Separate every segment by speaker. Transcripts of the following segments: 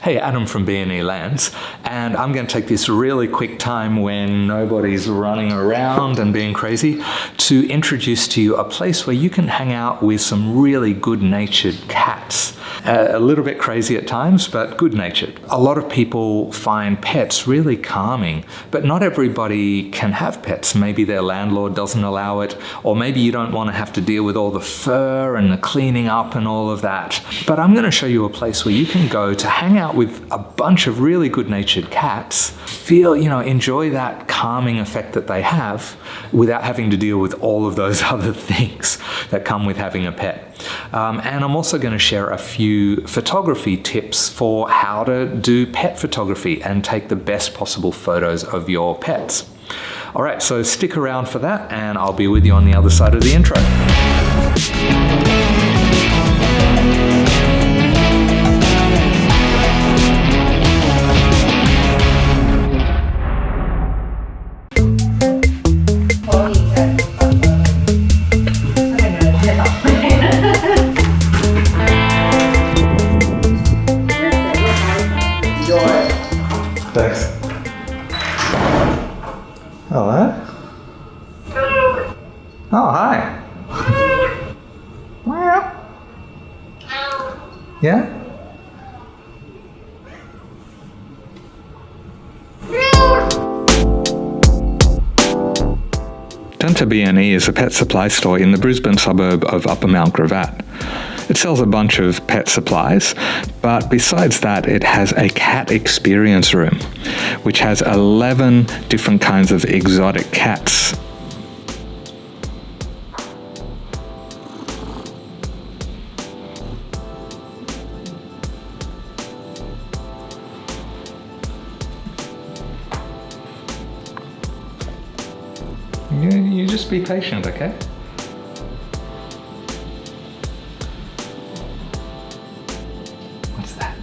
Speaker 1: Hey, Adam from BNE Lens, and I'm going to take this really quick time when nobody's running around and being crazy to introduce to you a place where you can hang out with some really good-natured cats. A little bit crazy at times, but good-natured. A lot of people find pets really calming, but not everybody can have pets. Maybe their landlord doesn't allow it, or maybe you don't want to have to deal with all the fur and the cleaning up and all of that. But I'm going to show you a place where you can go to hang out with a bunch of really good-natured cats, enjoy that calming effect that they have without having to deal with all of those other things that come with having a pet. And I'm also going to share a few photography tips for how to do pet photography and take the best possible photos of your pets. All right, so stick around for that and I'll be with you on the other side of the intro. Thanks. Hello? Oh, hi. Yeah? Danta BNE is a pet supply store in the Brisbane suburb of Upper Mount Gravatt. It sells a bunch of pet supplies, but besides that, it has a cat experience room, which has 11 different kinds of exotic cats. You just be patient, okay? What's that?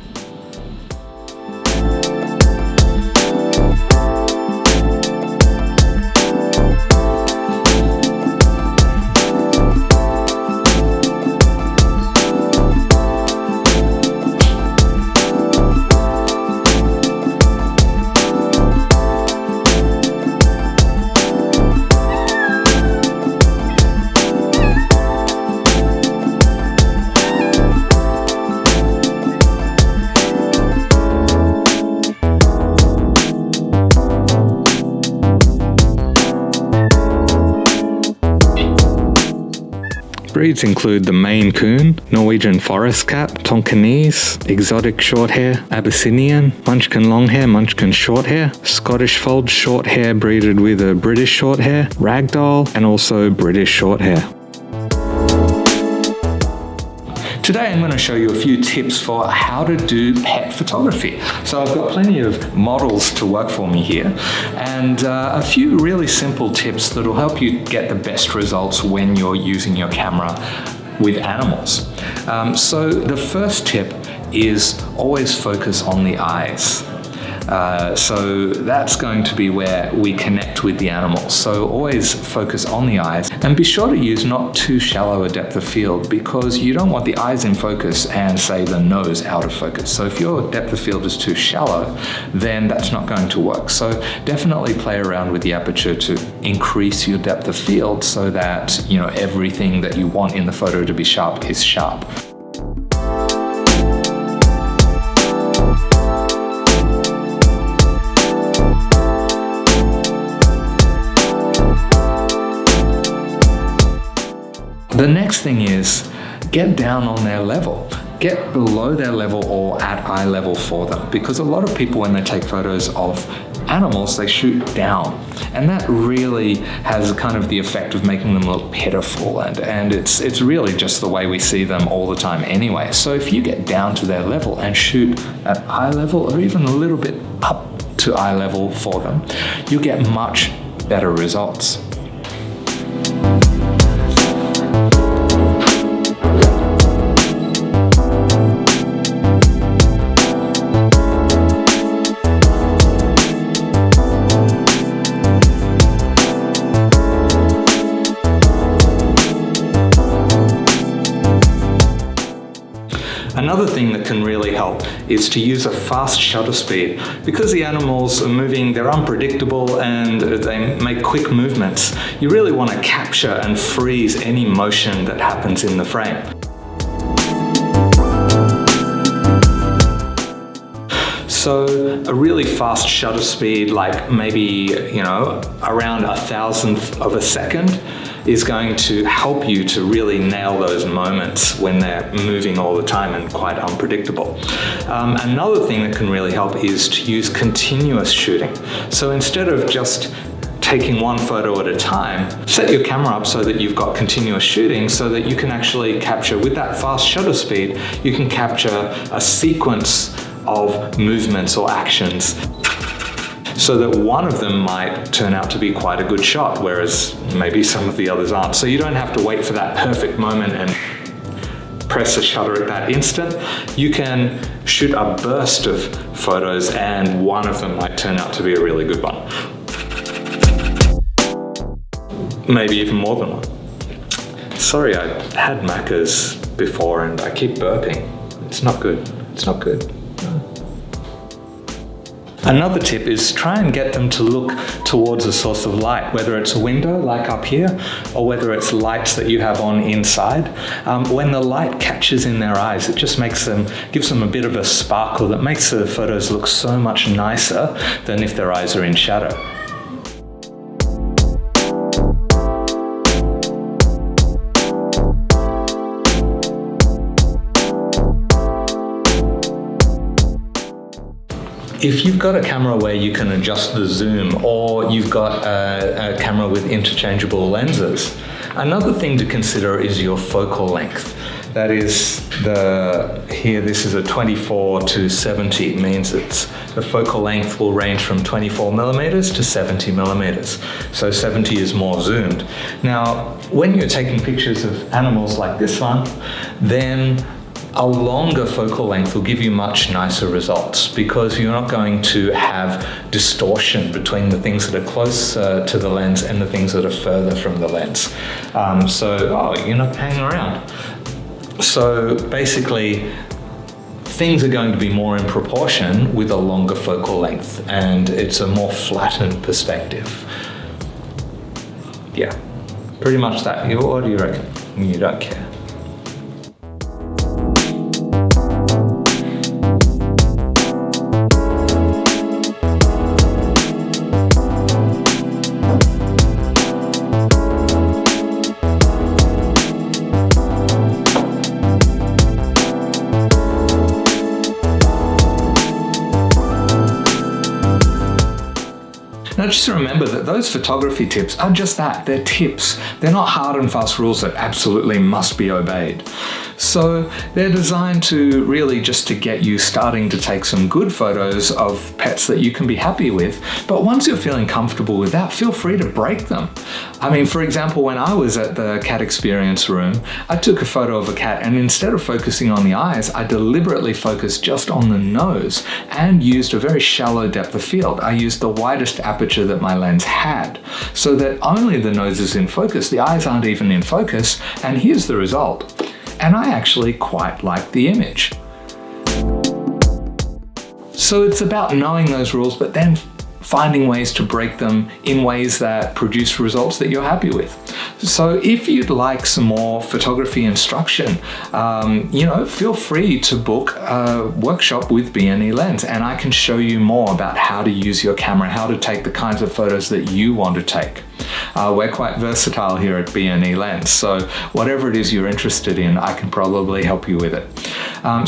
Speaker 1: Breeds include the Maine Coon, Norwegian Forest Cat, Tonkinese, Exotic Shorthair, Abyssinian, Munchkin Longhair, Munchkin Shorthair, Scottish Fold Shorthair breeded with a British Shorthair, Ragdoll, and also British Shorthair. Today I'm going to show you a few tips for how to do pet photography. So I've got plenty of models to work for me here and a few really simple tips that will help you get the best results when you're using your camera with animals. So the first tip is always focus on the eyes. So that's going to be where we connect with the animal. So always focus on the eyes and be sure to use not too shallow a depth of field because you don't want the eyes in focus and say the nose out of focus. So if your depth of field is too shallow, then that's not going to work. So definitely play around with the aperture to increase your depth of field so that everything that you want in the photo to be sharp is sharp. The next thing is get down on their level. Get below their level or at eye level for them because a lot of people when they take photos of animals they shoot down and that really has kind of the effect of making them look pitiful and it's really just the way we see them all the time anyway. So if you get down to their level and shoot at eye level or even a little bit up to eye level for them, you'll get much better results. Another thing that can really help is to use a fast shutter speed. Because the animals are moving, they're unpredictable and they make quick movements. You really want to capture and freeze any motion that happens in the frame. So a really fast shutter speed, like maybe, around 1,000th of a second, is going to help you to really nail those moments when they're moving all the time and quite unpredictable. Another thing that can really help is to use continuous shooting. So instead of just taking one photo at a time, set your camera up so that you've got continuous shooting so that you can actually capture, with that fast shutter speed, you can capture a sequence of movements or actions, so that one of them might turn out to be quite a good shot, whereas maybe some of the others aren't. So you don't have to wait for that perfect moment and press the shutter at that instant. You can shoot a burst of photos and one of them might turn out to be a really good one. Maybe even more than one. Sorry, I had macas before and I keep burping. It's not good. It's not good. Another tip is try and get them to look towards a source of light, whether it's a window like up here, or whether it's lights that you have on inside. When the light catches in their eyes, it just gives them a bit of a sparkle that makes the photos look so much nicer than if their eyes are in shadow. If you've got a camera where you can adjust the zoom, or you've got a camera with interchangeable lenses, another thing to consider is your focal length. That is here this is a 24 to 70, it means the focal length will range from 24 millimeters to 70 millimeters. So 70 is more zoomed. Now, when you're taking pictures of animals like this one, then a longer focal length will give you much nicer results because you're not going to have distortion between the things that are close to the lens and the things that are further from the lens. You're not hanging around. So basically, things are going to be more in proportion with a longer focal length, and it's a more flattened perspective. Yeah, pretty much that. What do you reckon? You don't care. Now just remember that those photography tips are just that, they're tips. They're not hard and fast rules that absolutely must be obeyed. So they're designed to really just to get you starting to take some good photos of pets that you can be happy with. But once you're feeling comfortable with that, feel free to break them. I mean, for example, when I was at the cat experience room, I took a photo of a cat and instead of focusing on the eyes, I deliberately focused just on the nose and used a very shallow depth of field. I used the widest aperture that my lens had so that only the nose is in focus, the eyes aren't even in focus, and here's the result. And I actually quite like the image. So it's about knowing those rules, but then finding ways to break them in ways that produce results that you're happy with. So if you'd like some more photography instruction, feel free to book a workshop with BNE Lens, and I can show you more about how to use your camera, how to take the kinds of photos that you want to take. We're quite versatile here at BNE Lens, so whatever it is you're interested in, I can probably help you with it.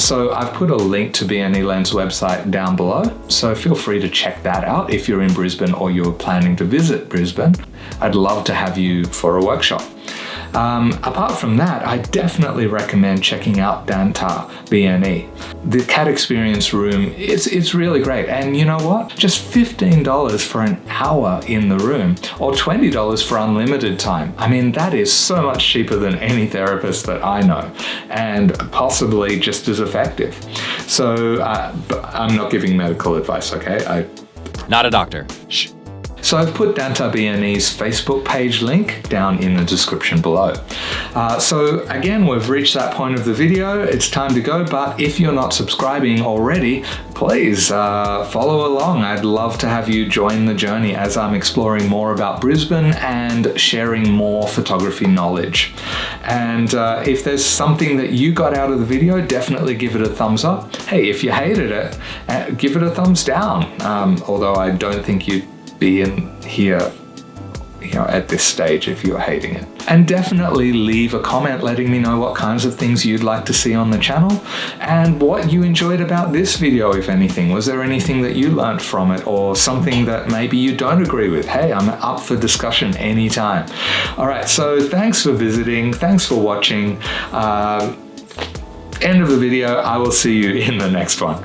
Speaker 1: So I've put a link to BNE Lens website down below, so feel free to check that out if you're in Brisbane or you're planning to visit Brisbane. I'd love to have you for a workshop. Apart from that, I definitely recommend checking out Danta BNE. The cat experience room, it's really great. And you know what? Just $15 for an hour in the room or $20 for unlimited time. I mean, that is so much cheaper than any therapist that I know and possibly just as effective. So I'm not giving medical advice, okay?
Speaker 2: Not a doctor. Shh.
Speaker 1: So I've put Danta BNE's Facebook page link down in the description below. So again, we've reached that point of the video. It's time to go, but if you're not subscribing already, please follow along. I'd love to have you join the journey as I'm exploring more about Brisbane and sharing more photography knowledge. And if there's something that you got out of the video, definitely give it a thumbs up. Hey, if you hated it, give it a thumbs down. Although I don't think you'd be in here at this stage if you're hating it. And definitely leave a comment letting me know what kinds of things you'd like to see on the channel and what you enjoyed about this video, if anything. Was there anything that you learned from it or something that maybe you don't agree with? Hey, I'm up for discussion anytime. All right, so thanks for visiting. Thanks for watching. End of the video. I will see you in the next one.